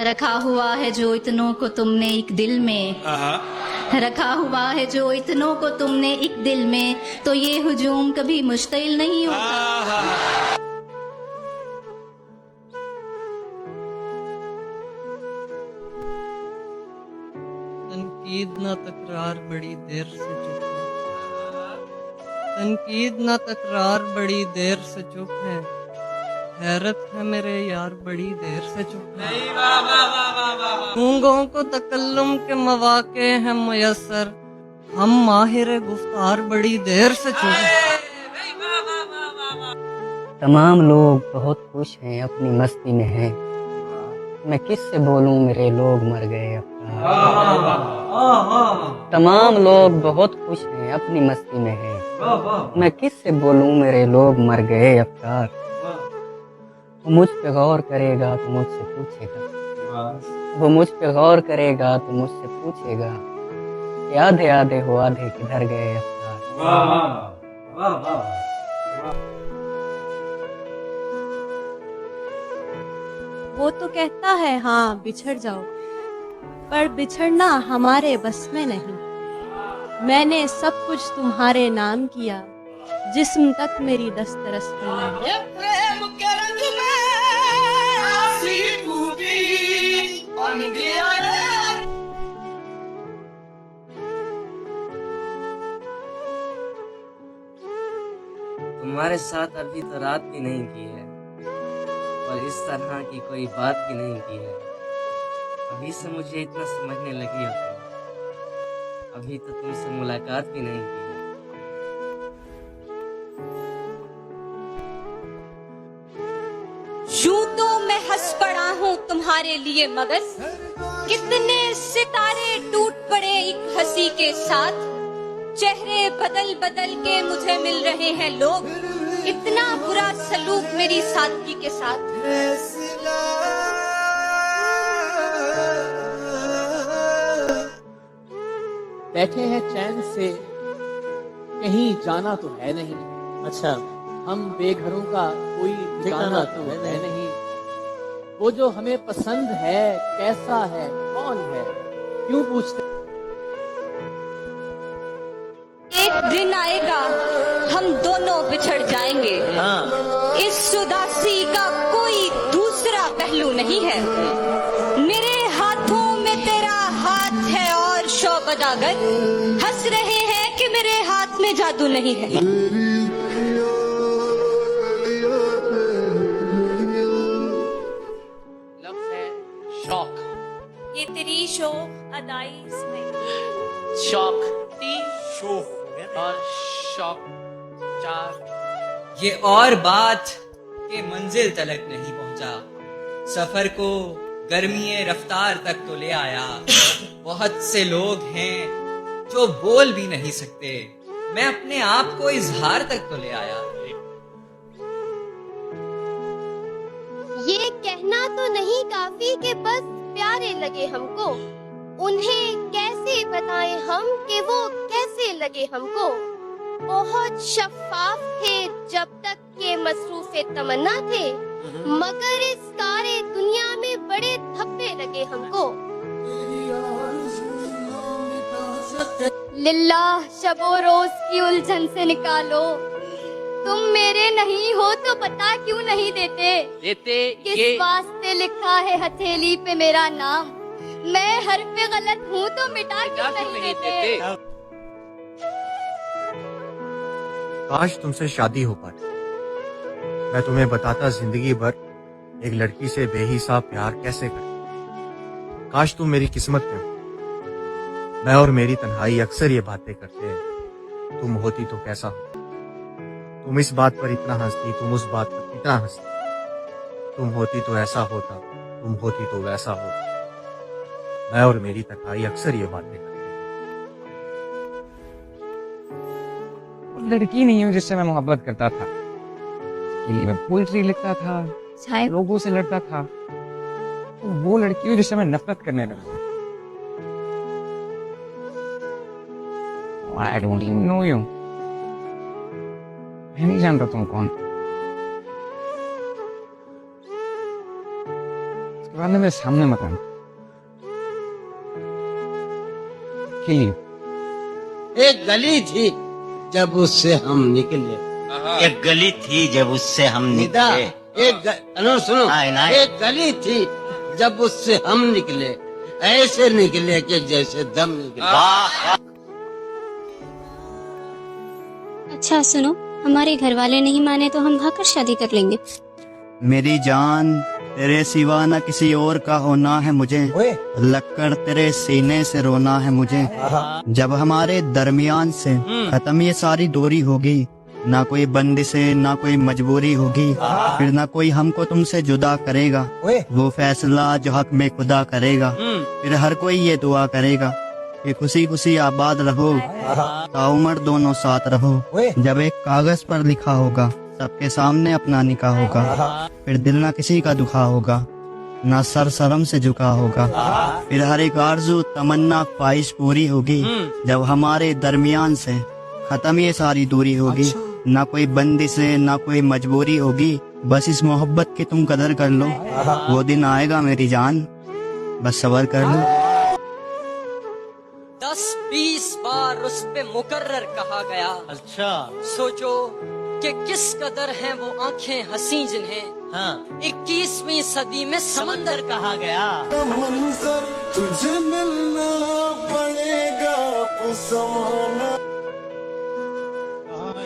रखा हुआ है जो इतनों को तुमने एक दिल में, रखा हुआ है जो इतनों को तुमने एक दिल में, तो ये हुजूम कभी मुश्तिल नहीं होता। तनकीद ना तकरार बड़ी देर से चुप है, तनकीद ना तकरार बड़ी देर से चुप है, हैरत है मेरे यार बड़ी देर से चुप है। गूंगों को तकल्लुम के मौके हैं मुयस्सर, हम माहिर गुफ्तार बड़ी देर से चुप है। तमाम लोग बहुत खुश हैं अपनी मस्ती में हैं, मैं किससे बोलूं मेरे लोग मर गए अफ्तार। तमाम लोग बहुत खुश हैं अपनी मस्ती में हैं, मैं किससे बोलूं मेरे लोग मर गए अफ्तार। वो मुझ पे गौर करेगा तो मुझसे पूछेगा, वो मुझ पे गौर करेगा तो मुझसे पूछेगा कि आधे आधे हो आधे किधर गए अफ्तार। वो तो कहता है हाँ बिछड़ जाओ, पर बिछड़ना हमारे बस में नहीं। मैंने सब कुछ तुम्हारे नाम किया, जिस्म तक मेरी दस्तरस में नहीं। तुम्हारे साथ अभी तो रात भी नहीं की है, और इस तरह की कोई बात भी नहीं की है। अभी से मुझे इतना समझने लगी हो तुम, अभी तो तुमसे मुलाकात भी नहीं की है। यूं तो मैं हंस पड़ा हूँ तुम्हारे लिए, मगर कितने सितारे टूट पड़े एक हंसी के साथ। चेहरे बदल बदल के मुझे मिल रहे हैं लोग, इतना बुरा सलूक मेरी सादगी के साथ। बैठे हैं चैन से, कहीं जाना तो है नहीं। अच्छा, हम बेघरों का कोई ठिकाना तो है नहीं। वो जो हमें पसंद है कैसा है कौन है, क्यों पूछते। एक दिन आएगा हम दोनों बिछड़ जाएंगे, इस उदासी का कोई दूसरा पहलू नहीं है। मेरे हाथों में तेरा हाथ है और शौक अदागर हंस रहे हैं कि मेरे हाथ में जादू नहीं है। लफ्ज़ है शौक, ये तेरी शौक अदाई नहीं। शौक टी शौक और शौक चार। ये और बात के मंजिल तलक नहीं पहुंचा, सफर को गर्मी रफ्तार तक तो ले आया। बहुत से लोग हैं जो बोल भी नहीं सकते, मैं अपने आप को इजहार तक तो ले आया। ये कहना तो नहीं काफी कि बस प्यारे लगे हमको, उन्हें कैसे बताएं हम कि वो कैसे लगे हमको। बहुत शफाफ थे जब तक के मसरूफे तमन्ना थे, मगर इस कारे दुनिया में बड़े धब्बे लगे हमको। लिल्लाह शबो रोज की उलझन से निकालो, तुम मेरे नहीं हो तो पता क्यों नहीं देते। किस वास्ते लिखा है हथेली पे मेरा नाम, मैं हर पे गलत हूँ तो मिटा क्यों नहीं देते। काश तुमसे शादी हो पाती, मैं तुम्हें बताता जिंदगी भर एक लड़की से बेहिसाब प्यार कैसे कर। काश तुम मेरी किस्मत में हो, मैं और मेरी तन्हाई अक्सर ये बातें करते हैं, तुम होती तो कैसा हो। तुम इस बात पर इतना हंसती, तुम उस बात पर इतना हंसती। तुम होती तो ऐसा होता, तुम होती तो वैसा होता। मैं और मेरी तन्हाई अक्सर ये बातें करते हैं। लड़की नहीं हूँ जिससे मैं मोहब्बत करता था, इसके लिए मैं पोइट्री लिखता था, लोगों से लड़ता था। तो वो लड़की हूँ जिससे मैं नफरत करने लगा। I don't even know you. मैं नहीं जानता तुम कौन। उसके बाद में मेरे सामने मत आना। खेलिए। एक गली थी जब उससे हम निकले, एक गली थी जब उससे हम निकले। सुनो, एक गली थी जब उससे हम निकले, ऐसे निकले कि जैसे दम निकले। अच्छा सुनो, हमारे घर वाले नहीं माने तो हम भाग कर शादी कर लेंगे। मेरी जान, तेरे सिवा न किसी और का होना है मुझे, लगकर तेरे सीने से रोना है मुझे। जब हमारे दरमियान से खत्म ये सारी दूरी होगी, ना कोई बंदिशे ना कोई मजबूरी होगी, फिर ना कोई हमको तुमसे जुदा करेगा। वो फैसला जो हक में खुदा करेगा, फिर हर कोई ये दुआ करेगा कि खुशी खुशी आबाद रहो, ताउमर दोनों साथ रहो। जब एक कागज पर लिखा होगा, सबके सामने अपना निकाह होगा, फिर दिल ना किसी का दुखा होगा, ना सर शर्म से झुका होगा। फिर हर एक आरज़ू तमन्ना ख्वाहिश पूरी होगी, जब हमारे दरमियान से खत्म ये सारी दूरी होगी। ना कोई बंदिश है ना कोई मजबूरी होगी, बस इस मोहब्बत की तुम कदर कर लो। वो दिन आएगा मेरी जान, बस सब्र कर लो। 10-20 बार उस पे मुकर्रर कहा गया। अच्छा सोचो कि किस कदर हैं वो आंखें हंसी जिन्हें 21वीं सदी में समंदर कहा गया। मंजर तुझे मिलना पड़ेगा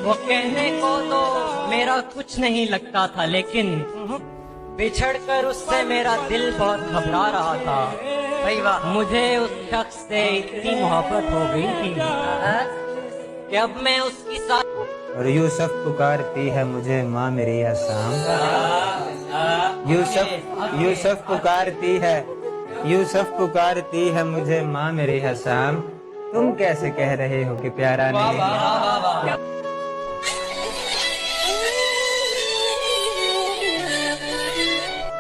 वो कहने को तो मेरा कुछ नहीं लगता था, लेकिन बिछड़कर उससे मेरा दिल बहुत घबरा रहा था। भाई वाह, मुझे उस शख्स से इतनी मोहब्बत हो गई थी कि अब मैं उसकी साथ। और यूसुफ पुकारती है मुझे माँ मेरी हसाम। यूसुफ पुकारती है मुझे माँ मेरी हसाम। तुम कैसे कह रहे हो कि प्यारा नहीं?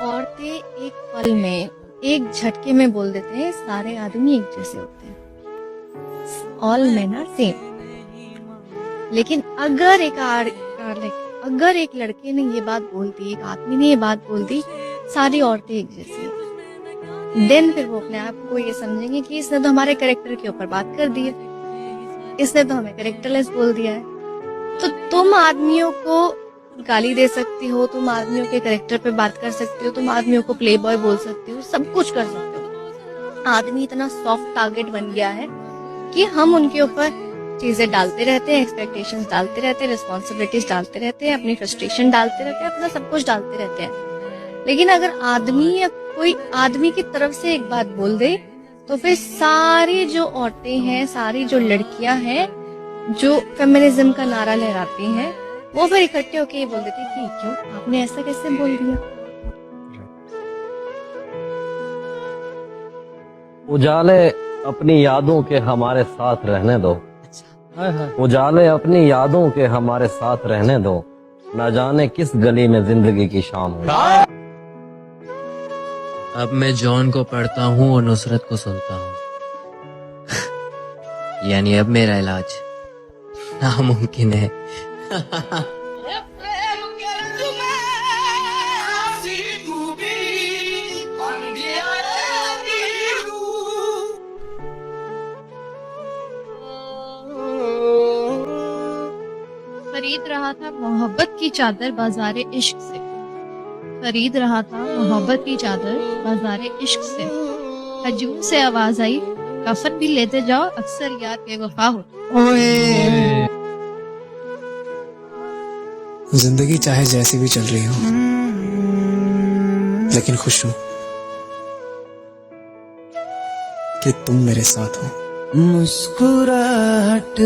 औरतें एक पल में, एक झटके में बोल देते हैं सारे आदमी एक जैसे होते हैं, ऑल मेन आर सेम। लेकिन अगर एक लड़के ने ये बात बोल दी, एक आदमी ने ये बात बोल दी, सारी औरतें एक जैसी हैं, देन फिर वो अपने आप को ये समझेंगे कि इसने तो हमारे कैरेक्टर के ऊपर बात कर दी है, इसने तो हमें कैरेक्टरलेस बोल दिया है। तो तुम आदमियों को गाली दे सकती हो, तुम आदमियों के कैरेक्टर पे बात कर सकती हो, तुम आदमियों को प्ले बॉय बोल सकती हो, सब कुछ कर सकते हो। आदमी इतना सॉफ्ट टारगेट बन गया है कि हम उनके ऊपर चीजें डालते रहते हैं, एक्सपेक्टेशंस डालते रहते हैं, रिस्पॉन्सिबिलिटीज डालते रहते हैं, अपनी फ्रस्ट्रेशन डालते रहते हैं, अपना सब कुछ डालते रहते हैं। लेकिन अगर आदमी या कोई आदमी की तरफ से एक बात बोल दे, तो फिर सारी जो औरतें हैं, सारी जो लड़कियां हैं जो फेमिनिज्म का नारा लहराती हैं, वो फिर इकट्ठे होके ये बोल देते हैं कि क्यों आपने ऐसा कैसे बोल दिया। उजाले अपनी यादों के हमारे साथ रहने दो, उजाले अपनी यादों के हमारे साथ रहने दो, न जाने किस गली में जिंदगी की शाम हो। अब मैं जॉन को पढ़ता हूँ और नुसरत को सुनता हूँ। यानी अब मेरा इलाज नामुमकिन है। खरीद रहा था मोहब्बत की चादर बाजारे इश्क से, खरीद रहा था मोहब्बत की चादर बाजारे इश्क से। हजूम से आवाज आई कफन भी लेते जाओ, अक्सर यार के वफा हो। जिंदगी चाहे जैसी भी चल रही हो, लेकिन खुश हूं कि तुम मेरे साथ हो। मुस्कुराहट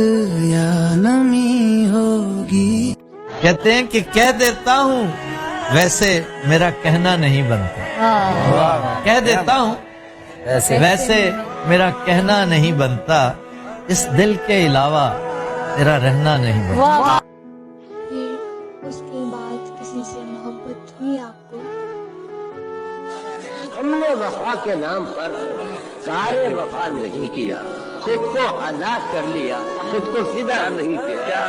या नमी होगी। कहते हैं कि कह देता हूँ वैसे मेरा कहना नहीं बनता, कह देता हूँ वैसे मेरा कहना नहीं बनता, इस दिल के अलावा तेरा रहना नहीं बनता। उसके बाद किसी से मोहब्बत हुई आपको? हमने वफा के नाम पर सारे वफा नहीं किया, खुद को आजाद कर लिया, खुद को सीधा नहीं किया।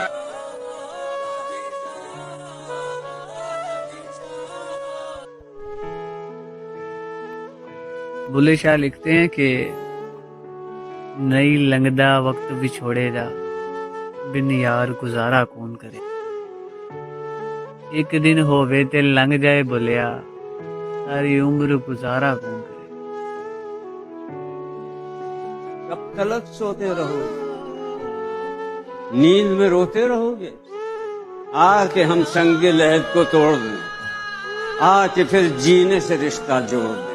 बुल्ले शाह लिखते हैं कि नई लंगदा वक्त भी छोड़ेगा, बिन यार गुजारा कौन करे। एक दिन होवे ते लंघ जाए बोलिया, सारी उम्र गुजारा कौन करे। कब तलक सोते रहोगे, नींद में रोते रहोगे, आके हम संगे लहद को तोड़ दें, आके फिर जीने से रिश्ता जोड़ दें।